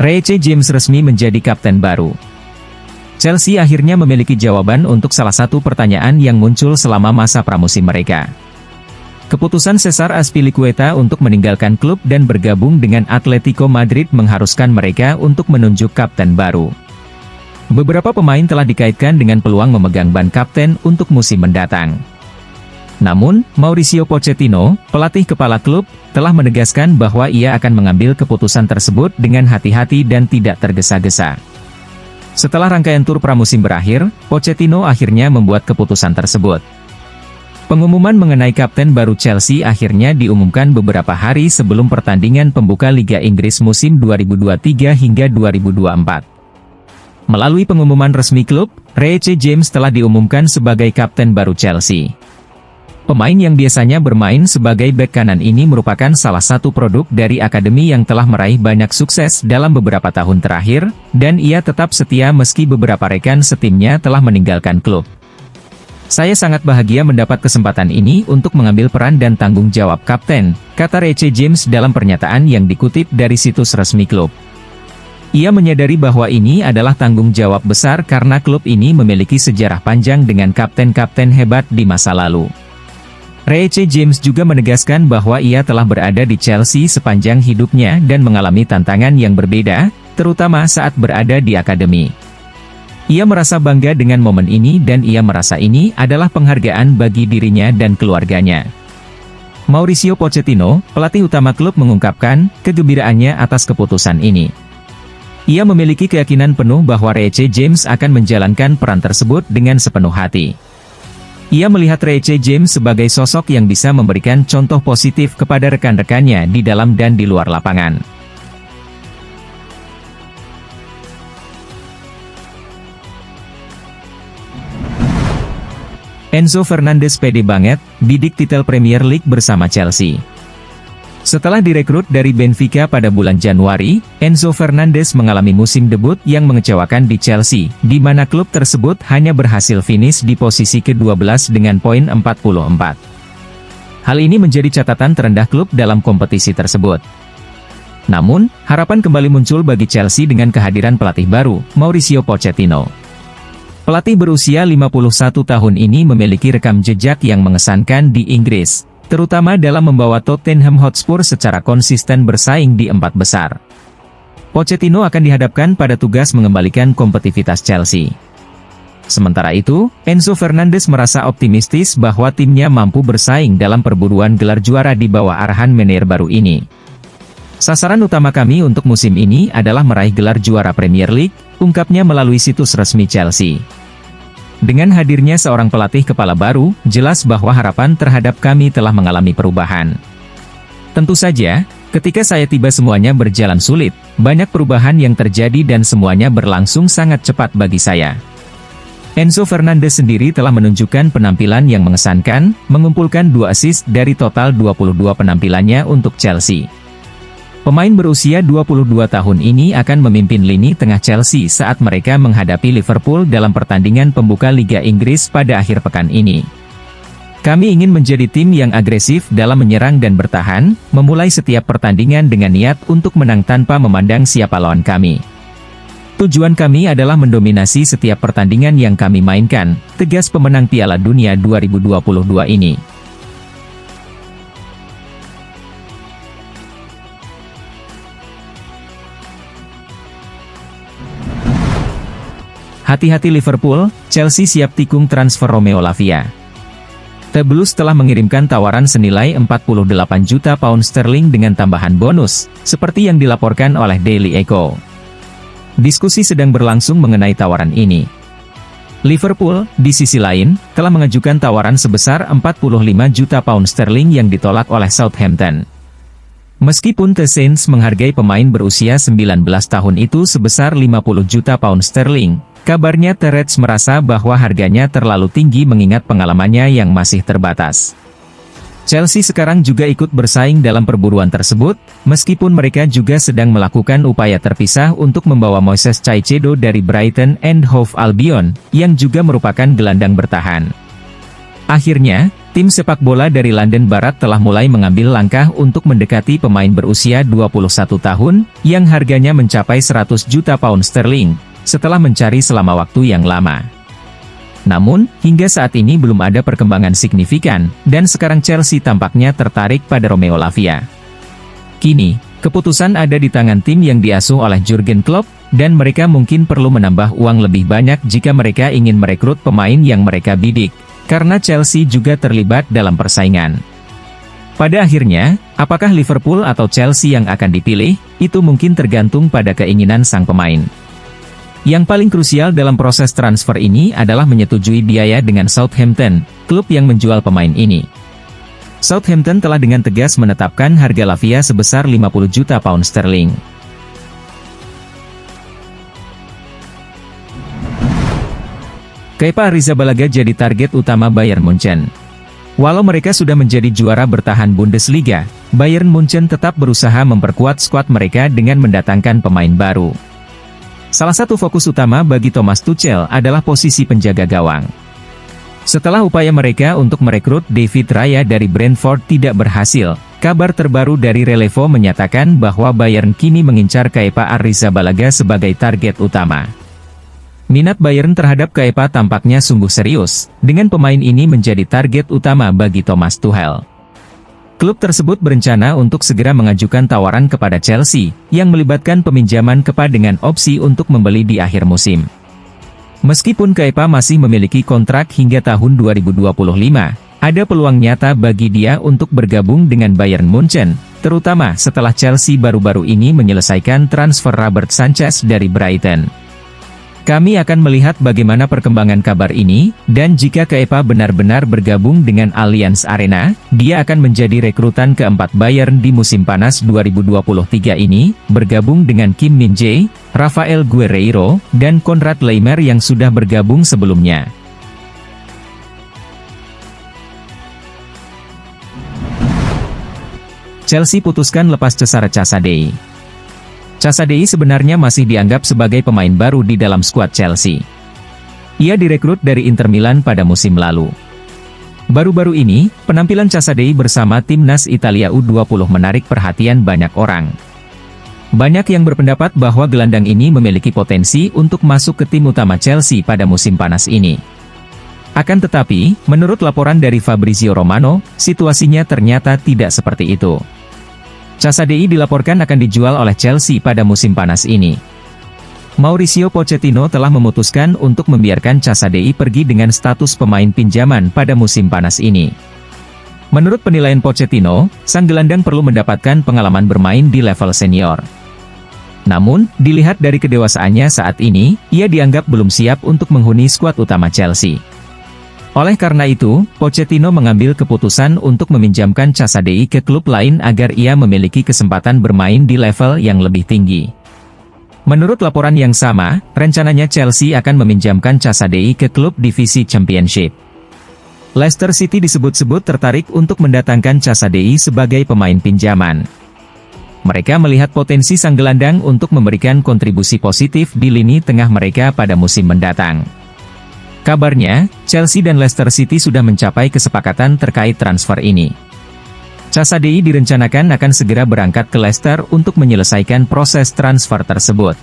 Reece James resmi menjadi kapten baru. Chelsea akhirnya memiliki jawaban untuk salah satu pertanyaan yang muncul selama masa pramusim mereka. Keputusan Cesar Azpilicueta untuk meninggalkan klub dan bergabung dengan Atletico Madrid mengharuskan mereka untuk menunjuk kapten baru. Beberapa pemain telah dikaitkan dengan peluang memegang ban kapten untuk musim mendatang. Namun, Mauricio Pochettino, pelatih kepala klub, telah menegaskan bahwa ia akan mengambil keputusan tersebut dengan hati-hati dan tidak tergesa-gesa. Setelah rangkaian tur pramusim berakhir, Pochettino akhirnya membuat keputusan tersebut. Pengumuman mengenai kapten baru Chelsea akhirnya diumumkan beberapa hari sebelum pertandingan pembuka Liga Inggris musim 2023 hingga 2024. Melalui pengumuman resmi klub, Reece James telah diumumkan sebagai kapten baru Chelsea. Pemain yang biasanya bermain sebagai bek kanan ini merupakan salah satu produk dari akademi yang telah meraih banyak sukses dalam beberapa tahun terakhir, dan ia tetap setia meski beberapa rekan setimnya telah meninggalkan klub. Saya sangat bahagia mendapat kesempatan ini untuk mengambil peran dan tanggung jawab kapten, kata Reece James dalam pernyataan yang dikutip dari situs resmi klub. Ia menyadari bahwa ini adalah tanggung jawab besar karena klub ini memiliki sejarah panjang dengan kapten-kapten hebat di masa lalu. Reece James juga menegaskan bahwa ia telah berada di Chelsea sepanjang hidupnya dan mengalami tantangan yang berbeda, terutama saat berada di akademi. Ia merasa bangga dengan momen ini dan ia merasa ini adalah penghargaan bagi dirinya dan keluarganya. Mauricio Pochettino, pelatih utama klub mengungkapkan kegembiraannya atas keputusan ini. Ia memiliki keyakinan penuh bahwa Reece James akan menjalankan peran tersebut dengan sepenuh hati. Ia melihat Reece James sebagai sosok yang bisa memberikan contoh positif kepada rekan-rekannya di dalam dan di luar lapangan. Enzo Fernandez pede banget, bidik titel Premier League bersama Chelsea. Setelah direkrut dari Benfica pada bulan Januari, Enzo Fernandez mengalami musim debut yang mengecewakan di Chelsea, di mana klub tersebut hanya berhasil finish di posisi ke-12 dengan poin 44. Hal ini menjadi catatan terendah klub dalam kompetisi tersebut. Namun, harapan kembali muncul bagi Chelsea dengan kehadiran pelatih baru, Mauricio Pochettino. Pelatih berusia 51 tahun ini memiliki rekam jejak yang mengesankan di Inggris, terutama dalam membawa Tottenham Hotspur secara konsisten bersaing di 4 besar. Pochettino akan dihadapkan pada tugas mengembalikan kompetitivitas Chelsea. Sementara itu, Enzo Fernandez merasa optimistis bahwa timnya mampu bersaing dalam perburuan gelar juara di bawah arahan manajer baru ini. Sasaran utama kami untuk musim ini adalah meraih gelar juara Premier League, ungkapnya melalui situs resmi Chelsea. Dengan hadirnya seorang pelatih kepala baru, jelas bahwa harapan terhadap kami telah mengalami perubahan. Tentu saja, ketika saya tiba semuanya berjalan sulit, banyak perubahan yang terjadi dan semuanya berlangsung sangat cepat bagi saya. Enzo Fernandez sendiri telah menunjukkan penampilan yang mengesankan, mengumpulkan 2 assist dari total 22 penampilannya untuk Chelsea. Pemain berusia 22 tahun ini akan memimpin lini tengah Chelsea saat mereka menghadapi Liverpool dalam pertandingan pembuka Liga Inggris pada akhir pekan ini. Kami ingin menjadi tim yang agresif dalam menyerang dan bertahan, memulai setiap pertandingan dengan niat untuk menang tanpa memandang siapa lawan kami. Tujuan kami adalah mendominasi setiap pertandingan yang kami mainkan, tegas pemenang Piala Dunia 2022 ini. Hati-hati Liverpool, Chelsea siap tikung transfer Romeo Lavia. The Blues telah mengirimkan tawaran senilai 48 juta pound sterling dengan tambahan bonus, seperti yang dilaporkan oleh Daily Echo. Diskusi sedang berlangsung mengenai tawaran ini. Liverpool, di sisi lain, telah mengajukan tawaran sebesar 45 juta pound sterling yang ditolak oleh Southampton. Meskipun The Saints menghargai pemain berusia 19 tahun itu sebesar 50 juta pound sterling, kabarnya The Reds merasa bahwa harganya terlalu tinggi mengingat pengalamannya yang masih terbatas. Chelsea sekarang juga ikut bersaing dalam perburuan tersebut, meskipun mereka juga sedang melakukan upaya terpisah untuk membawa Moises Caicedo dari Brighton and Hove Albion, yang juga merupakan gelandang bertahan. Akhirnya, tim sepak bola dari London Barat telah mulai mengambil langkah untuk mendekati pemain berusia 21 tahun, yang harganya mencapai 100 juta pound sterling, setelah mencari selama waktu yang lama. Namun, hingga saat ini belum ada perkembangan signifikan, dan sekarang Chelsea tampaknya tertarik pada Romeo Lavia. Kini, keputusan ada di tangan tim yang diasuh oleh Jurgen Klopp, dan mereka mungkin perlu menambah uang lebih banyak jika mereka ingin merekrut pemain yang mereka bidik, karena Chelsea juga terlibat dalam persaingan. Pada akhirnya, apakah Liverpool atau Chelsea yang akan dipilih, itu mungkin tergantung pada keinginan sang pemain. Yang paling krusial dalam proses transfer ini adalah menyetujui biaya dengan Southampton, klub yang menjual pemain ini. Southampton telah dengan tegas menetapkan harga Lavia sebesar 50 juta pound sterling. Kepa Arrizabalaga jadi target utama Bayern Munchen. Walau mereka sudah menjadi juara bertahan Bundesliga, Bayern Munchen tetap berusaha memperkuat skuad mereka dengan mendatangkan pemain baru. Salah satu fokus utama bagi Thomas Tuchel adalah posisi penjaga gawang. Setelah upaya mereka untuk merekrut David Raya dari Brentford tidak berhasil, kabar terbaru dari Relevo menyatakan bahwa Bayern kini mengincar Kepa Arrizabalaga sebagai target utama. Minat Bayern terhadap Kepa tampaknya sungguh serius, dengan pemain ini menjadi target utama bagi Thomas Tuchel. Klub tersebut berencana untuk segera mengajukan tawaran kepada Chelsea, yang melibatkan peminjaman Kepa dengan opsi untuk membeli di akhir musim. Meskipun Kepa masih memiliki kontrak hingga tahun 2025, ada peluang nyata bagi dia untuk bergabung dengan Bayern Munchen, terutama setelah Chelsea baru-baru ini menyelesaikan transfer Robert Sanchez dari Brighton. Kami akan melihat bagaimana perkembangan kabar ini, dan jika Kepa benar-benar bergabung dengan Allianz Arena, dia akan menjadi rekrutan keempat Bayern di musim panas 2023 ini, bergabung dengan Kim Min-jae, Rafael Guerreiro, dan Konrad Laimer yang sudah bergabung sebelumnya. Chelsea putuskan lepas Cesare Casadei. Casadei sebenarnya masih dianggap sebagai pemain baru di dalam skuad Chelsea. Ia direkrut dari Inter Milan pada musim lalu. Baru-baru ini, penampilan Casadei bersama timnas Italia U20 menarik perhatian banyak orang. Banyak yang berpendapat bahwa gelandang ini memiliki potensi untuk masuk ke tim utama Chelsea pada musim panas ini. Akan tetapi, menurut laporan dari Fabrizio Romano, situasinya ternyata tidak seperti itu. Casadei dilaporkan akan dijual oleh Chelsea pada musim panas ini. Mauricio Pochettino telah memutuskan untuk membiarkan Casadei pergi dengan status pemain pinjaman pada musim panas ini. Menurut penilaian Pochettino, sang gelandang perlu mendapatkan pengalaman bermain di level senior. Namun, dilihat dari kedewasaannya saat ini, ia dianggap belum siap untuk menghuni skuad utama Chelsea. Oleh karena itu, Pochettino mengambil keputusan untuk meminjamkan Casadei ke klub lain agar ia memiliki kesempatan bermain di level yang lebih tinggi. Menurut laporan yang sama, rencananya Chelsea akan meminjamkan Casadei ke klub divisi Championship. Leicester City disebut-sebut tertarik untuk mendatangkan Casadei sebagai pemain pinjaman. Mereka melihat potensi sang gelandang untuk memberikan kontribusi positif di lini tengah mereka pada musim mendatang. Kabarnya, Chelsea dan Leicester City sudah mencapai kesepakatan terkait transfer ini. Casadei direncanakan akan segera berangkat ke Leicester untuk menyelesaikan proses transfer tersebut.